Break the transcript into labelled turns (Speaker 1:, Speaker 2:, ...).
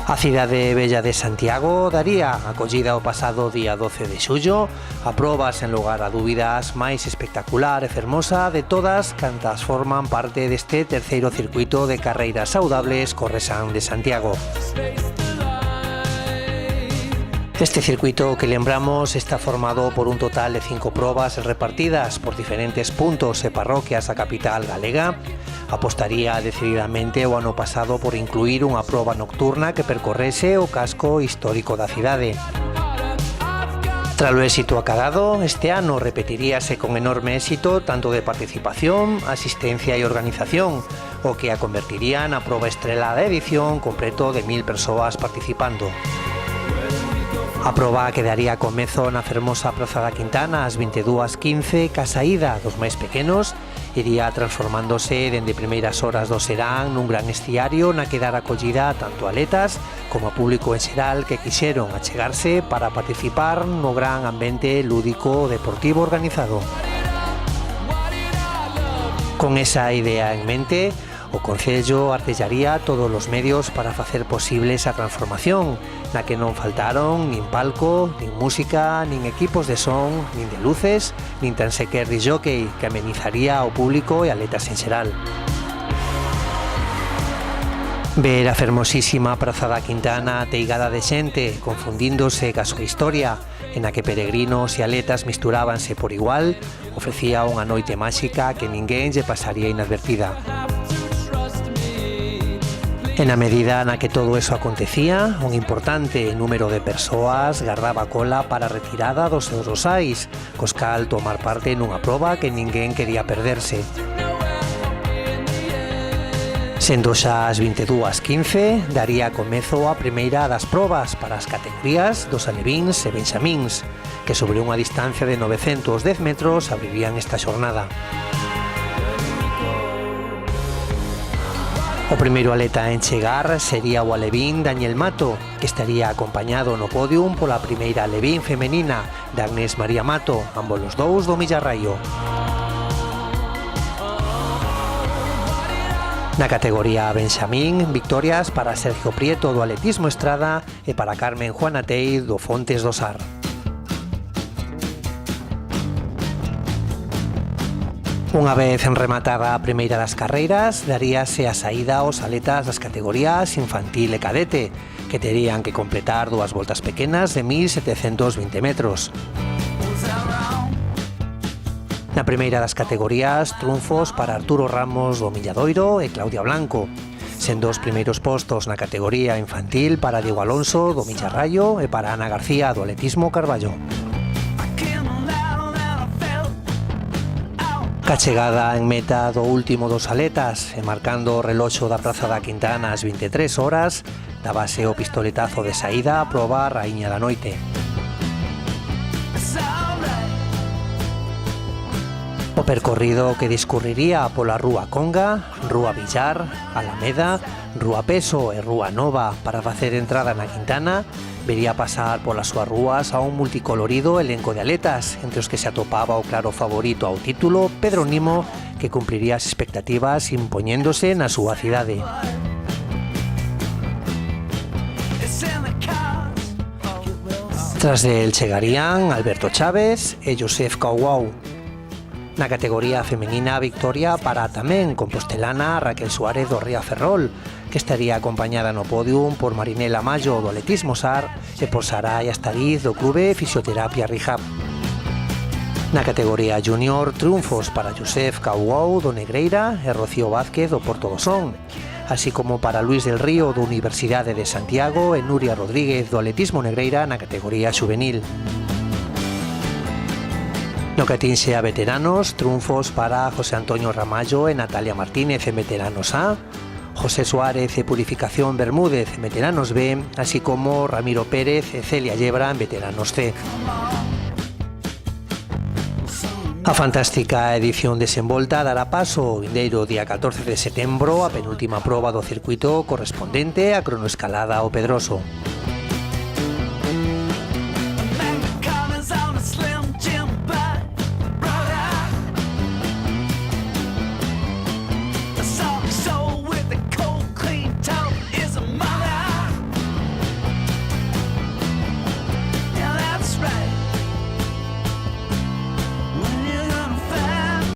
Speaker 1: A cidade bella de Santiago daría acollida o pasado día 12 de xullo a probas en lugar a dúbidas máis espectacular e fermosa de todas cantas forman parte deste terceiro circuito de carreiras saudables Corresan de Santiago. Este circuito que lembramos está formado por un total de 5 probas repartidas por diferentes puntos e parroquias da capital galega. Apostaría decididamente o ano pasado por incluir unha proba nocturna que percorrese o casco histórico da cidade. Tras o éxito acadado, este ano repetiríase con enorme éxito tanto de participación, asistencia e organización, o que a convertiría na proba estrela da edición con preto de 1000 persoas participando. A proba que daría comezo na fermosa Praza da Quintana ás 22:15, ca saída dos máis pequenos, iría transformándose dende primeiras horas do serán nun gran estiario na que dar acollida tanto a atletas como a público en xeral que quixeron achegarse para participar no gran ambiente lúdico deportivo organizado. Con esa idea en mente, o Concello artellaría todos os medios para facer posible esa transformación, na que non faltaron nin palco, nin música, nin equipos de son, nin de luces, nin tan sequer de jockey que amenizaría ao público e atletas en xeral. Ver a fermosísima Praza da Quintana teigada de xente, confundíndose ca súa historia, en a que peregrinos e atletas misturábanse por igual, ofrecía unha noite máxica que ninguén lle pasaría inadvertida. En a medida na que todo eso acontecía, un importante número de persoas gardaba cola para a retirada dos seus rosais, cos cal tomar parte nunha proba que ninguén quería perderse. Sendo xa as 22:15, daría comezo a primeira das probas para as categorías dos alevíns e benxamíns, que sobre unha distancia de 910 metros abrirían esta xornada. O primeiro atleta en chegar sería o alevín Daniel Mato, que estaría acompañado no podium pola primeira alevín femenina de Agnés María Mato, ambos os dous do Millarraio. Na categoría benxamín, victorias para Sergio Prieto do atletismo Estrada e para Carmen Juana Tei do Fontes do Sar. Unha vez rematada a primeira das carreiras, daríase a saída aos atletas das categorías infantil e cadete, que terían que completar 2 voltas pequenas de 1720 metros. Na primeira das categorías, triunfos para Arturo Ramos do Milladoiro e Claudia Blanco, sendo os primeiros postos na categoría infantil para Diego Alonso do Millarraio e para Ana García do atletismo Carballo. Ca chegada en meta do último dos atletas e marcando o reloxo da Praza da Quintana ás 23 horas, dábase o pistoletazo de saída a proba Raíña da Noite. O percorrido que discurriría pola Rúa Conga, Rúa Villar, Alameda, Rúa Peso e Rúa Nova para facer entrada na Quintana, vería pasar polas súas rúas a un multicolorido elenco de atletas, entre os que se atopaba o claro favorito ao título, Pedro Nimo, que cumpliría as expectativas impoñéndose na súa cidade. Tras del chegarían Alberto Chávez e Josef Cauau. Na categoría femenina, victoria para tamén compostelana Raquel Suárez do Ría Ferrol, que estaría acompañada no podium por Marinela Mayo do atletismo Sar e por Saray Astariz do Clube Fisioterapia Rehab. Na categoría junior, triunfos para Josef Cauau do Negreira e Rocío Vázquez do Porto do Son, así como para Luis del Río da Universidade de Santiago e Nuria Rodríguez do atletismo Negreira na categoría juvenil. No que atinxe a veteranos, triunfos para José Antonio Ramallo e Natalia Martínez en veteranos A, José Suárez e Purificación Bermúdez en veteranos B, así como Ramiro Pérez e Celia Yebra en veteranos C. A fantástica edición desenvolta dará paso o vindeiro día 14 de setembro a penúltima proba do circuito correspondente á cronoescalada ao Pedroso.